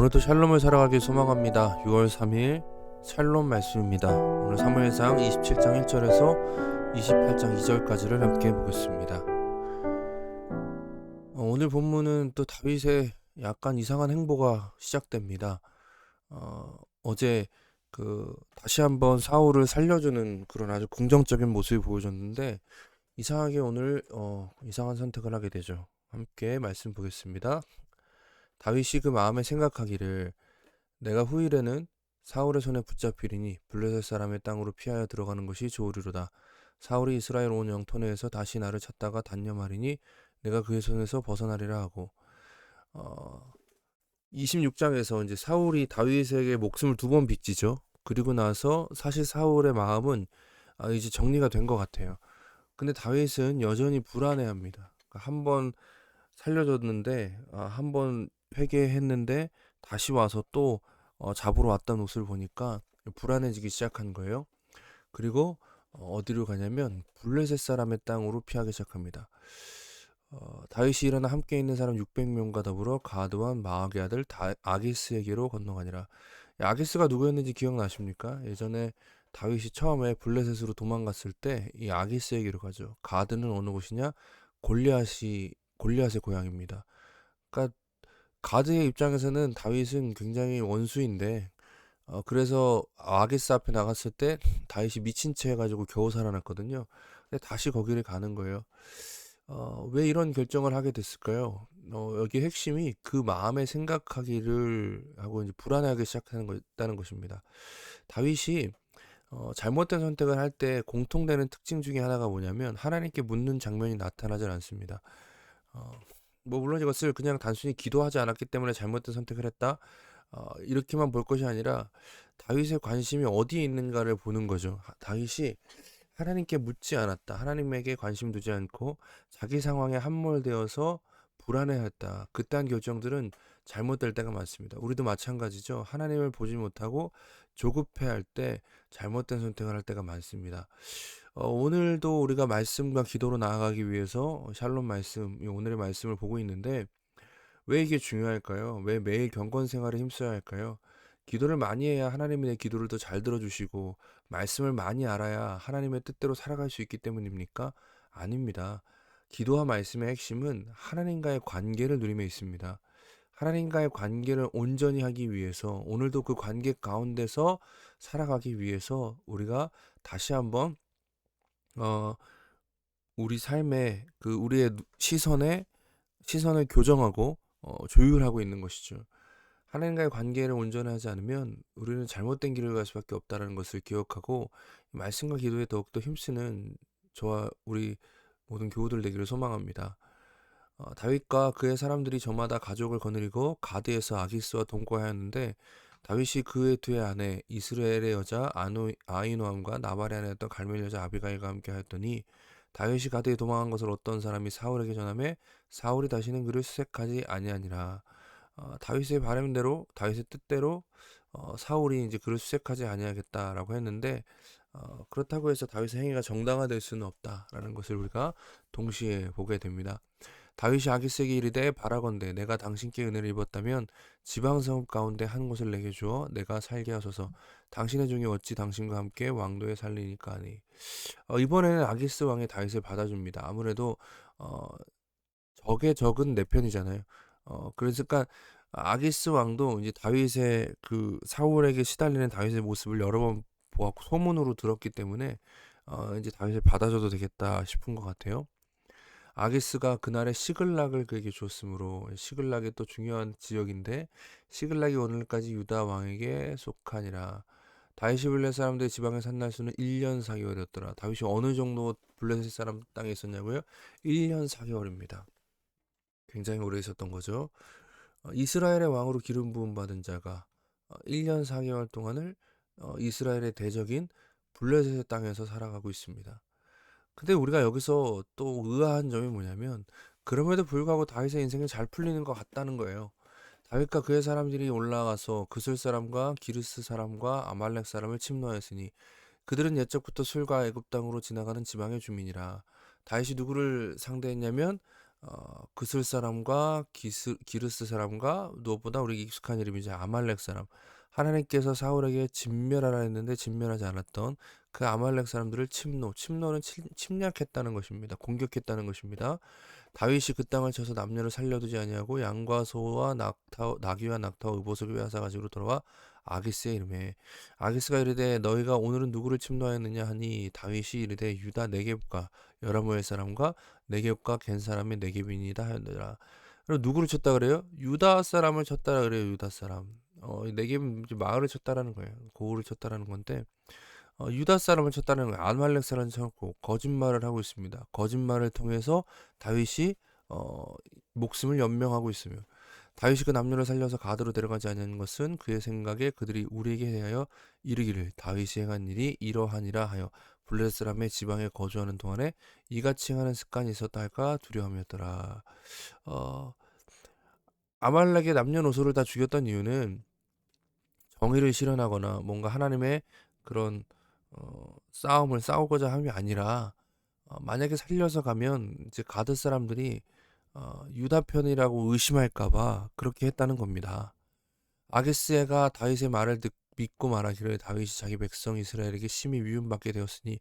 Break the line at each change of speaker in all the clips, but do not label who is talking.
오늘도 샬롬을 살아가길 소망합니다. 6월 3일 샬롬 말씀입니다. 오늘 사무엘상 27장 1절에서 28장 2절까지를 함께 보겠습니다. 오늘 본문은 또 다윗의 약간 이상한 행보가 시작됩니다. 어제 다시 한번 사울을 살려주는 그런 아주 긍정적인 모습이 보여줬는데 이상하게 오늘 이상한 선택을 하게 되죠. 함께 말씀 보겠습니다. 다윗이 그 마음에 생각하기를 내가 후일에는 사울의 손에 붙잡히리니 블레셋 사람의 땅으로 피하여 들어가는 것이 좋으리로다. 사울이 이스라엘 온 영토 내에서 다시 나를 찾다가 단념하리니 내가 그의 손에서 벗어나리라 하고 26장에서 이제 사울이 다윗에게 목숨을 2번 빚지죠. 그리고 나서 사실 사울의 마음은 이제 정리가 된 것 같아요. 근데 다윗은 여전히 불안해합니다. 한 번 살려줬는데 한 번 회개했는데 다시 와서 또 잡으러 왔던 옷을 보니까 불안해지기 시작한 거예요. 그리고 어디로 가냐면 블레셋 사람의 땅으로 피하기 시작합니다. 다윗이 일어나 함께 있는 사람 600명과 더불어 가드와 마악의 아들 아기스에게로 건너가니라. 아기스가 누구였는지 기억나십니까? 예전에 다윗이 처음에 블레셋으로 도망갔을 때 이 아기스에게로 가죠. 가드는 어느 곳이냐? 골리앗의 고향입니다. 그러니까 가드의 입장에서는 다윗은 굉장히 원수인데 그래서 아기스 앞에 나갔을 때 다윗이 미친 채 해가지고 겨우 살아났거든요. 근데 다시 거기를 가는 거예요. 왜 이런 결정을 하게 됐을까요? 여기 핵심이 그 마음에 생각하기를 하고 이제 불안해하기 시작하는 거다는 것입니다. 다윗이 잘못된 선택을 할 때 공통되는 특징 중에 하나가 뭐냐면 하나님께 묻는 장면이 나타나질 않습니다. 물론 이것을 그냥 단순히 기도하지 않았기 때문에 잘못된 선택을 했다. 이렇게만 볼 것이 아니라 다윗의 관심이 어디에 있는가를 보는 거죠. 다윗이 하나님께 묻지 않았다. 하나님에게 관심 두지 않고 자기 상황에 함몰되어서 불안해했다. 그딴 결정들은 잘못될 때가 많습니다. 우리도 마찬가지죠. 하나님을 보지 못하고 조급해할 때 잘못된 선택을 할 때가 많습니다. 오늘도 우리가 말씀과 기도로 나아가기 위해서 샬롬 말씀, 오늘의 말씀을 보고 있는데 왜 이게 중요할까요? 왜 매일 경건 생활에 힘써야 할까요? 기도를 많이 해야 하나님이 내 기도를 더 잘 들어주시고 말씀을 많이 알아야 하나님의 뜻대로 살아갈 수 있기 때문입니까? 아닙니다. 기도와 말씀의 핵심은 하나님과의 관계를 누림에 있습니다. 하나님과의 관계를 온전히 하기 위해서 오늘도 그 관계 가운데서 살아가기 위해서 우리가 다시 한번 어, 우리 삶에 우리의 시선을 교정하고 조율하고 있는 것이죠. 하나님과의 관계를 온전히 하지 않으면 우리는 잘못된 길을 갈 수밖에 없다는 것을 기억하고 말씀과 기도에 더욱더 힘쓰는 저와 우리 모든 교우들 되기를 소망합니다. 다윗과 그의 사람들이 저마다 가족을 거느리고 가드에서 아기스와 동거하였는데 다윗이 그의 두 아내 이스라엘의 여자 아히노암과 나발의 아내였던 갈멜 여자 아비가일과 함께 하였더니 다윗이 가드에 도망한 것을 어떤 사람이 사울에게 전하매 사울이 다시는 그를 수색하지 아니하니라. 다윗의 바람대로 다윗의 뜻대로 사울이 이제 그를 수색하지 아니하겠다라고 했는데 그렇다고 해서 다윗의 행위가 정당화될 수는 없다라는 것을 우리가 동시에 보게 됩니다. 다윗이 아기스에게 이르되 바라건대 내가 당신께 은혜를 입었다면 지방성 가운데 한 곳을 내게 주어 내가 살게 하소서. 당신의 종이 어찌 당신과 함께 왕도에 살리니까 하니. 이번에는 아기스 왕이 다윗을 받아줍니다. 아무래도 어, 적의 적은 내 편이잖아요. 그러니까 아기스 왕도 이제 다윗의 사울에게 시달리는 다윗의 모습을 여러 번 보았고 소문으로 들었기 때문에 이제 다윗을 받아줘도 되겠다 싶은 것 같아요. 아기스가 그날의 시글락을 그에게 줬으므로 시글락이 또 중요한 지역인데 시글락이 오늘까지 유다 왕에게 속하니라. 다윗이 블레셋 사람들의 지방에 산 날수는 1년 4개월이었더라. 다윗이 어느 정도 블레셋 사람 땅에 있었냐고요? 1년 4개월입니다. 굉장히 오래 있었던 거죠. 이스라엘의 왕으로 기름 부음 받은 자가 1년 4개월 동안을 이스라엘의 대적인 블레셋의 땅에서 살아가고 있습니다. 근데 우리가 여기서 또 의아한 점이 뭐냐면 그럼에도 불구하고 다윗의 인생이 잘 풀리는 것 같다는 거예요. 다윗과 그의 사람들이 올라가서 그슬 사람과 기르스 사람과 아말렉 사람을 침노하였으니 그들은 옛적부터 술과 애굽 땅으로 지나가는 지방의 주민이라. 다윗이 누구를 상대했냐면 그슬 사람과 기르스 사람과 무엇보다 우리 익숙한 이름이죠. 아말렉 사람. 하나님께서 사울에게 진멸하라 했는데 진멸하지 않았던 그 아말렉 사람들을 침노는 침략했다는 것입니다. 공격했다는 것입니다. 다윗이 그 땅을 쳐서 남녀를 살려두지 아니하고 양과 소와 나귀와 낙타와 의보석을 빼앗아 가지고 돌아와 아기스의 이름에 아기스가 이르되 너희가 오늘은 누구를 침노하였느냐 하니 다윗이 이르되 유다 네겝과 여라무엘 사람과 네겝과 겐 사람의 네겝인이다 하였느라. 그럼 누구를 쳤다 그래요? 유다 사람을 쳤다 그래요. 유다 사람. 네겝은 마을을 쳤다라는 거예요. 고을을 쳤다라는 건데 유다 사람을 쳤다는 거예요. 아말렉 사람을 쳤고 거짓말을 하고 있습니다. 거짓말을 통해서 다윗이 어, 목숨을 연명하고 있으며 다윗이 그 남녀를 살려서 가드로 데려가지 아니하는 것은 그의 생각에 그들이 우리에게 대하여 이르기를 다윗이 행한 일이 이러하니라 하여 블레셋 사람의 지방에 거주하는 동안에 이같이 하는 습관이 있었다 할까 두려움이었더라. 어, 아말렉의 남녀노소를 다 죽였던 이유는 정의를 실현하거나 뭔가 하나님의 그런 싸움을 싸우고자 함이 아니라 만약에 살려서 가면 이제 가드 사람들이 유다 편이라고 의심할까봐 그렇게 했다는 겁니다. 아게스가 다윗의 말을 믿고 말하기를 다윗이 자기 백성 이스라엘에게 심히 미움받게 되었으니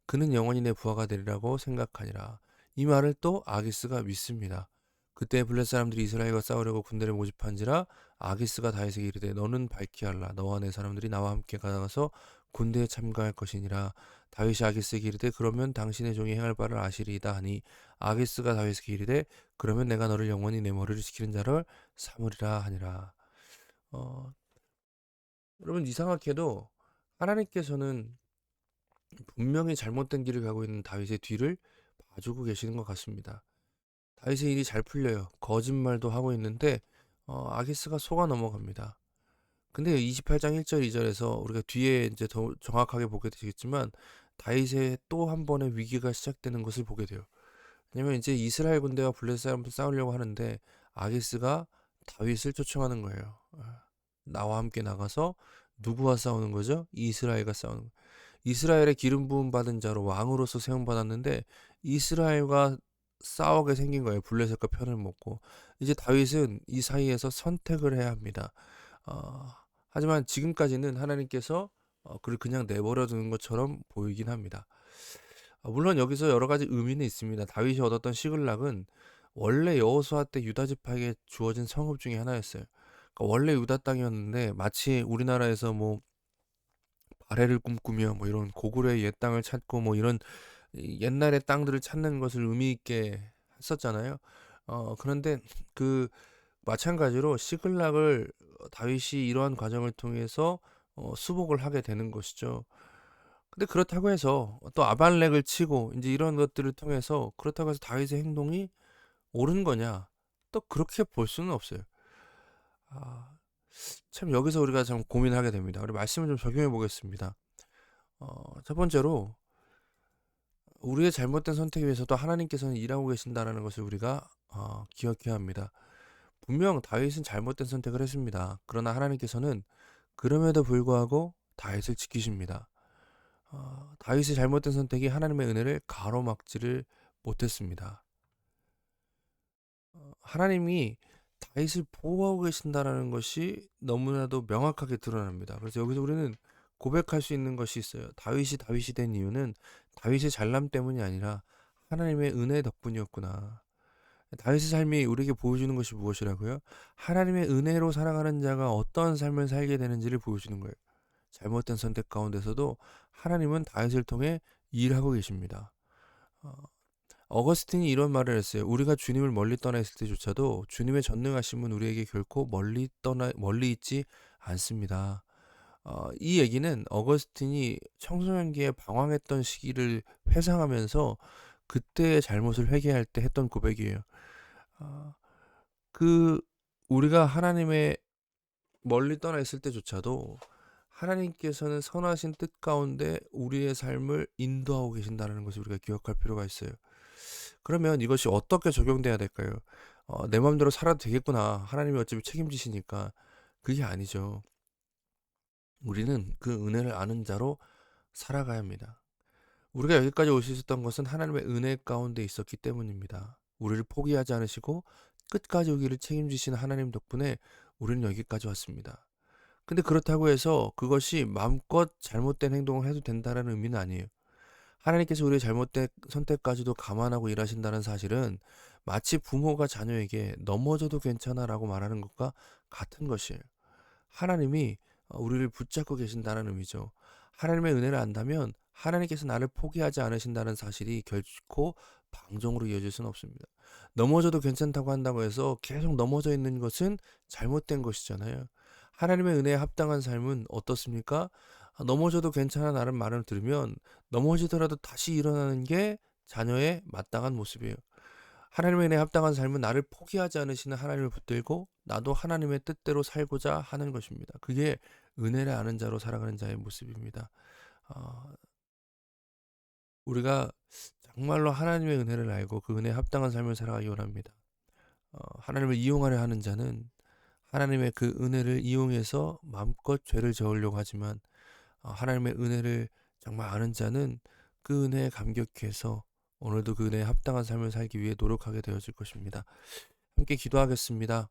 그는 영원히 내 부하가 되리라고 생각하니라. 이 말을 또 아기스가 믿습니다. 그때 블레 사람들이 이스라엘과 싸우려고 군대를 모집한지라 아기스가 다윗에게 이르되 너는 밝히 알라 너와 내 사람들이 나와 함께 가서 군대에 참가할 것이니라. 다윗이 아기스에게 이르되 그러면 당신의 종이 행할 바를 아시리이다 하니 아기스가 다윗에게 이르되 그러면 내가 너를 영원히 내 머리를 지키는 자를 삼으리라 하니라. 어, 여러분 이상하게도 하나님께서는 분명히 잘못된 길을 가고 있는 다윗의 뒤를 봐주고 계시는 것 같습니다. 다윗의 일이 잘 풀려요. 거짓말도 하고 있는데 아기스가 속아 넘어갑니다. 근데 28장 1절 2절에서 우리가 뒤에 이제 더 정확하게 보게 되겠지만 다윗의 또 한 번의 위기가 시작되는 것을 보게 돼요. 왜냐면 이제 이스라엘 군대와 블레셋 사람들 싸우려고 하는데 아기스가 다윗을 초청하는 거예요. 나와 함께 나가서 누구와 싸우는 거죠? 이스라엘과 싸우는 거예요. 이스라엘의 기름 부음 받은 자로 왕으로서 세움 받았는데 이스라엘과 싸우게 생긴 거예요. 블레셋과 편을 먹고 이제 다윗은 이 사이에서 선택을 해야 합니다. 어, 하지만 지금까지는 하나님께서 그를 그냥 내버려 두는 것처럼 보이긴 합니다. 물론 여기서 여러 가지 의미는 있습니다. 다윗이 얻었던 시글락은 원래 여호수아 때 유다 지파에게 주어진 성읍 중에 하나였어요. 그러니까 원래 유다 땅이었는데 마치 우리나라에서 뭐 바래를 꿈꾸며 뭐 이런 고구려의 옛 땅을 찾고 뭐 이런 옛날의 땅들을 찾는 것을 의미 있게 했었잖아요. 그런데 그 마찬가지로 시글락을 다윗이 이러한 과정을 통해서 수복을 하게 되는 것이죠. 근데 그렇다고 해서 또 아발렉을 치고 이제 이런 것들을 통해서 그렇다고 해서 다윗의 행동이 옳은 거냐? 또 그렇게 볼 수는 없어요. 아, 참 여기서 우리가 참 고민하게 됩니다. 우리 말씀을 좀 적용해 보겠습니다. 첫 번째로 우리의 잘못된 선택에 위해서도 하나님께서는 일하고 계신다라는 것을 우리가 기억해야 합니다. 분명 다윗은 잘못된 선택을 했습니다. 그러나 하나님께서는 그럼에도 불구하고 다윗을 지키십니다. 다윗의 잘못된 선택이 하나님의 은혜를 가로막지를 못했습니다. 하나님이 다윗을 보호하고 계신다라는 것이 너무나도 명확하게 드러납니다. 그래서 여기서 우리는 고백할 수 있는 것이 있어요. 다윗이 된 이유는 다윗의 잘남 때문이 아니라 하나님의 은혜 덕분이었구나. 다윗의 삶이 우리에게 보여주는 것이 무엇이라고요? 하나님의 은혜로 살아가는 자가 어떠한 삶을 살게 되는지를 보여주는 거예요. 잘못된 선택 가운데서도 하나님은 다윗을 통해 일하고 계십니다. 어, 어거스틴이 이런 말을 했어요. 우리가 주님을 멀리 떠나 있을 때조차도 주님의 전능하심은 우리에게 결코 멀리 있지 않습니다. 이 얘기는 어거스틴이 청소년기에 방황했던 시기를 회상하면서 그때의 잘못을 회개할 때 했던 고백이에요. 어, 그 우리가 하나님의 멀리 떠나 있을 때조차도 하나님께서는 선하신 뜻 가운데 우리의 삶을 인도하고 계신다는 것을 우리가 기억할 필요가 있어요. 그러면 이것이 어떻게 적용돼야 될까요? 내 마음대로 살아도 되겠구나. 하나님이 어차피 책임지시니까. 그게 아니죠. 우리는 그 은혜를 아는 자로 살아가야 합니다. 우리가 여기까지 올 수 있었던 것은 하나님의 은혜 가운데 있었기 때문입니다. 우리를 포기하지 않으시고 끝까지 우리를 책임지시는 하나님 덕분에 우리는 여기까지 왔습니다. 근데 그렇다고 해서 그것이 마음껏 잘못된 행동을 해도 된다라는 의미는 아니에요. 하나님께서 우리의 잘못된 선택까지도 감안하고 일하신다는 사실은 마치 부모가 자녀에게 넘어져도 괜찮아라고 말하는 것과 같은 것이에요. 하나님이 우리를 붙잡고 계신다는 의미죠. 하나님의 은혜를 안다면 하나님께서 나를 포기하지 않으신다는 사실이 결코 방종으로 이어질 수는 없습니다. 넘어져도 괜찮다고 한다고 해서 계속 넘어져 있는 것은 잘못된 것이잖아요. 하나님의 은혜에 합당한 삶은 어떻습니까? 넘어져도 괜찮아라는 말을 들으면 넘어지더라도 다시 일어나는 게 자녀의 마땅한 모습이에요. 하나님의 은혜에 합당한 삶은 나를 포기하지 않으시는 하나님을 붙들고 나도 하나님의 뜻대로 살고자 하는 것입니다. 그게 은혜를 아는 자로 살아가는 자의 모습입니다. 어, 우리가 정말로 하나님의 은혜를 알고 그 은혜에 합당한 삶을 살아가기 원합니다. 하나님을 이용하려 하는 자는 하나님의 그 은혜를 이용해서 마음껏 죄를 저으려고 하지만 하나님의 은혜를 정말 아는 자는 그 은혜에 감격해서 오늘도 그 은혜에 합당한 삶을 살기 위해 노력하게 되어질 것입니다. 함께 기도하겠습니다.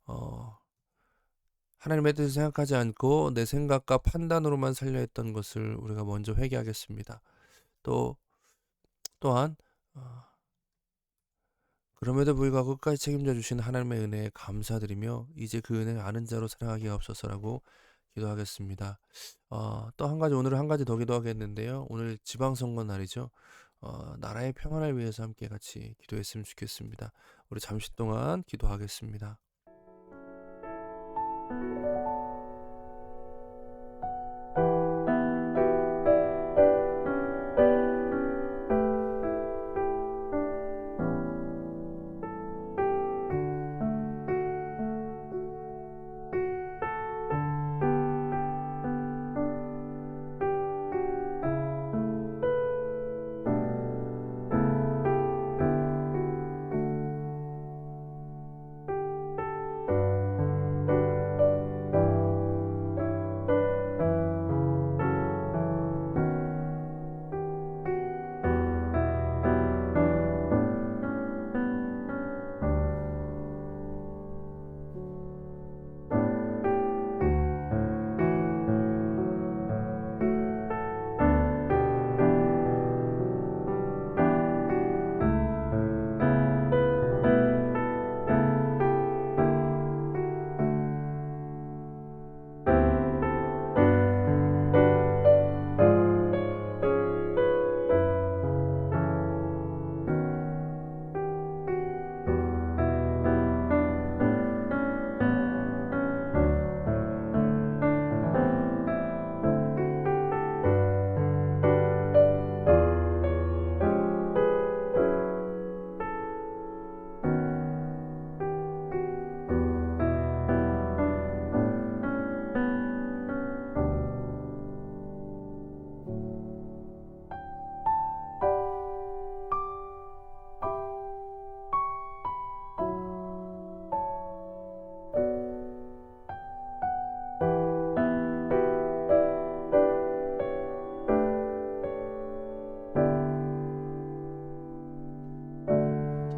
어, 하나님의 뜻을 생각하지 않고 내 생각과 판단으로만 살려 했던 것을 우리가 먼저 회개하겠습니다. 또 또한 그럼에도 불구하고 끝까지 책임져 주신 하나님의 은혜에 감사드리며 이제 그 은혜를 아는 자로 살아가기가 없어서라고 기도하겠습니다. 또 한 가지 오늘은 한 가지 더 기도하겠는데요. 오늘 지방선거 날이죠. 나라의 평안을 위해서 함께 같이 기도했으면 좋겠습니다. 우리 잠시 동안 기도하겠습니다.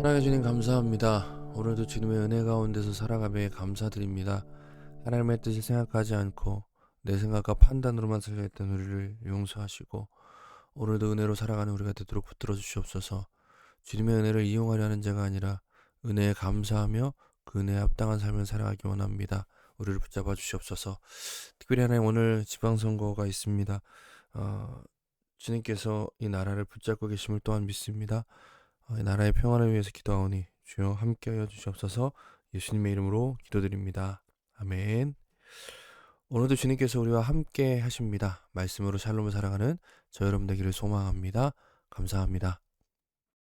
사랑해 주님 감사합니다. 오늘도 주님의 은혜 가운데서 살아가며 감사드립니다. 하나님의 뜻을 생각하지 않고 내 생각과 판단으로만 살려했던 우리를 용서하시고 오늘도 은혜로 살아가는 우리가 되도록 붙들어 주시옵소서. 주님의 은혜를 이용하려 하는 자가 아니라 은혜에 감사하며 그 은혜에 합당한 삶을 살아가기 원합니다. 우리를 붙잡아 주시옵소서. 특별히 하나님 오늘 지방선거가 있습니다. 주님께서 이 나라를 붙잡고 계심을 또한 믿습니다. 이 나라의 평안을 위해서 기도하오니 주여 함께하여 주시옵소서. 예수님의 이름으로 기도드립니다. 아멘. 오늘도 주님께서 우리와 함께 하십니다. 말씀으로 샬롬을 살아가는 저 여러분 되기를 소망합니다. 감사합니다.